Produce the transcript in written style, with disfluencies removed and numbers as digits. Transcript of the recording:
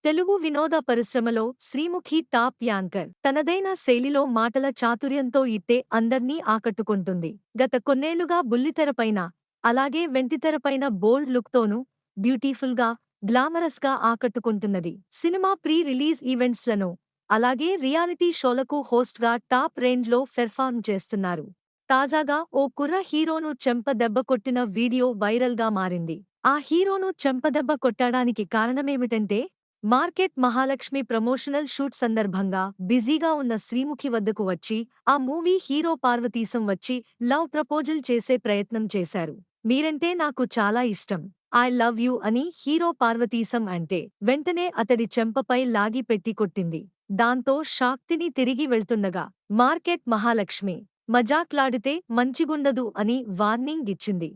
తెలుగు వినోద పరిశ్రమలో Sreemukhi top anchor. తనదైన శైలిలో మాటల చాతుర్యంతో ఇట్టే అందర్నీ ఆకట్టుకుంటుంది. గత కొన్నేళ్లుగా బుల్లితెరపైన, అలాగే వెంటితెరపైన బోల్డ్ లుక్తోనూ బ్యూటిఫుల్గా, గ్లామరస్గా ఆకట్టుకుంటున్నది. సినిమా ప్రీ రిలీజ్ ఈవెంట్స్లను, అలాగే రియాలిటీ షోలకు హోస్ట్గా టాప్ రేంజ్లో పెర్ఫార్మ్ చేస్తున్నారు. తాజాగా ఓ కుర్ర హీరోను చెంపదెబ్బ కొట్టిన వీడియో వైరల్గా మారింది. ఆ హీరోను చెంపదెబ్బ కొట్టడానికి కారణమేమిటంటే, మార్కెట్ మహాలక్ష్మి ప్రమోషనల్ షూట్ సందర్భంగా బిజీగా ఉన్న శ్రీముఖి వద్దకు వచ్చి ఆ మూవీ హీరో పార్వతీశం వచ్చి లవ్ ప్రపోజల్ చేసే ప్రయత్నం చేశారు. మీరంటే నాకు చాలా ఇష్టం, ఐ లవ్ యూ అని హీరో పార్వతీశం అంటే వెంటనే అతడి చెంపపై లాగి పెట్టి కొట్టింది. దాంతో షాక్తిని తిరిగి వెళ్తుండగా మార్కెట్ మహాలక్ష్మి మజాక్లాడితే మంచిగుండదు అని వార్నింగ్ ఇచ్చింది.